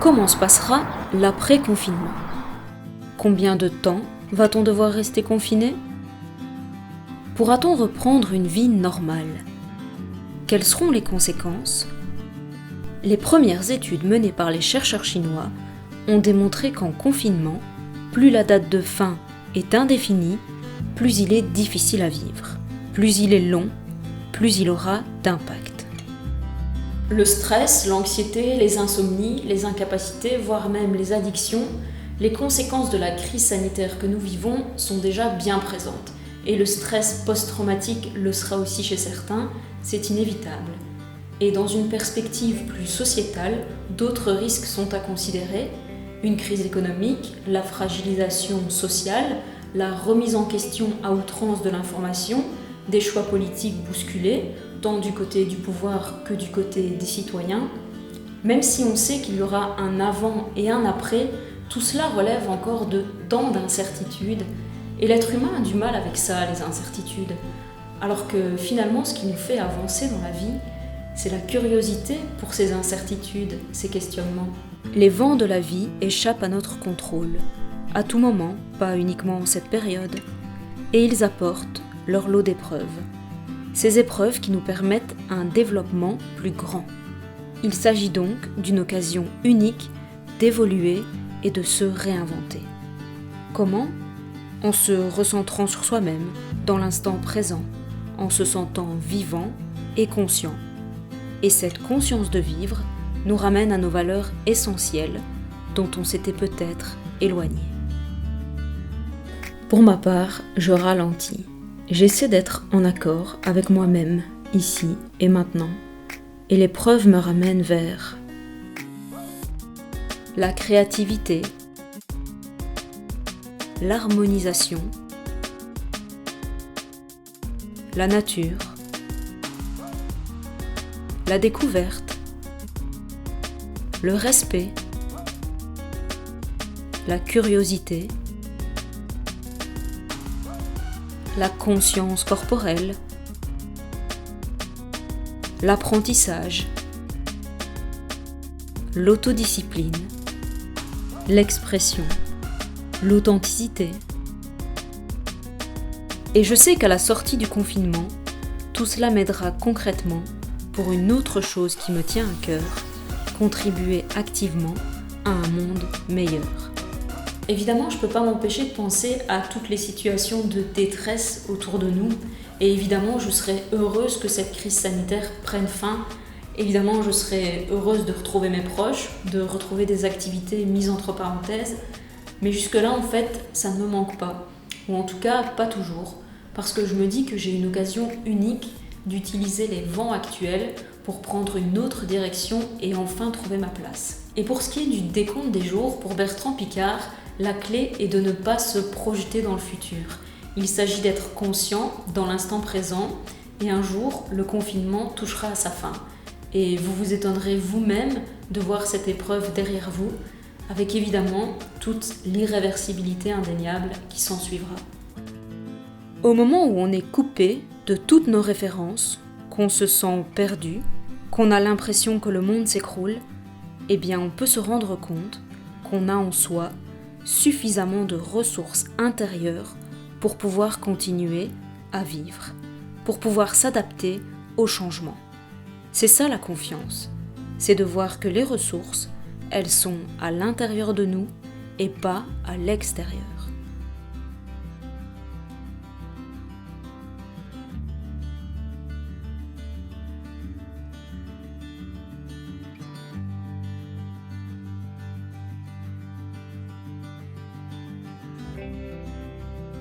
Comment se passera l'après-confinement ? Combien de temps va-t-on devoir rester confiné ? Pourra-t-on reprendre une vie normale ? Quelles seront les conséquences ? Les premières études menées par les chercheurs chinois ont démontré qu'en confinement, plus la date de fin est indéfinie, plus il est difficile à vivre. Plus il est long, plus il aura d'impact. Le stress, l'anxiété, les insomnies, les incapacités, voire même les addictions, les conséquences de la crise sanitaire que nous vivons sont déjà bien présentes. Et le stress post-traumatique le sera aussi chez certains, c'est inévitable. Et dans une perspective plus sociétale, d'autres risques sont à considérer. Une crise économique, la fragilisation sociale, la remise en question à outrance de l'information, des choix politiques bousculés, tant du côté du pouvoir que du côté des citoyens. Même si on sait qu'il y aura un avant et un après, tout cela relève encore de tant d'incertitudes, et l'être humain a du mal avec ça, les incertitudes. Alors que finalement, ce qui nous fait avancer dans la vie, c'est la curiosité pour ces incertitudes, ces questionnements. Les vents de la vie échappent à notre contrôle, à tout moment, pas uniquement en cette période, et ils apportent leur lot d'épreuves. Ces épreuves qui nous permettent un développement plus grand. Il s'agit donc d'une occasion unique d'évoluer et de se réinventer. Comment ? En se recentrant sur soi-même, dans l'instant présent, en se sentant vivant et conscient. Et cette conscience de vivre nous ramène à nos valeurs essentielles dont on s'était peut-être éloigné. Pour ma part, je ralentis. J'essaie d'être en accord avec moi-même, ici et maintenant, et les preuves me ramènent vers la créativité, l'harmonisation, la nature, la découverte, le respect, la curiosité, la conscience corporelle, l'apprentissage, l'autodiscipline, l'expression, l'authenticité. Et je sais qu'à la sortie du confinement, tout cela m'aidera concrètement pour une autre chose qui me tient à cœur, contribuer activement à un monde meilleur. Évidemment, je ne peux pas m'empêcher de penser à toutes les situations de détresse autour de nous. Et évidemment, je serais heureuse que cette crise sanitaire prenne fin. Évidemment, je serais heureuse de retrouver mes proches, de retrouver des activités mises entre parenthèses. Mais jusque-là, en fait, ça ne me manque pas. Ou en tout cas, pas toujours. Parce que je me dis que j'ai une occasion unique d'utiliser les vents actuels pour prendre une autre direction et enfin trouver ma place. Et pour ce qui est du décompte des jours, pour Bertrand Piccard, la clé est de ne pas se projeter dans le futur. Il s'agit d'être conscient dans l'instant présent et un jour, le confinement touchera à sa fin. Et vous vous étonnerez vous-même de voir cette épreuve derrière vous, avec évidemment toute l'irréversibilité indéniable qui s'en suivra. Au moment où on est coupé de toutes nos références, qu'on se sent perdu, qu'on a l'impression que le monde s'écroule, eh bien on peut se rendre compte qu'on a en soi suffisamment de ressources intérieures pour pouvoir continuer à vivre, pour pouvoir s'adapter au changement. C'est ça la confiance, c'est de voir que les ressources, elles sont à l'intérieur de nous et pas à l'extérieur.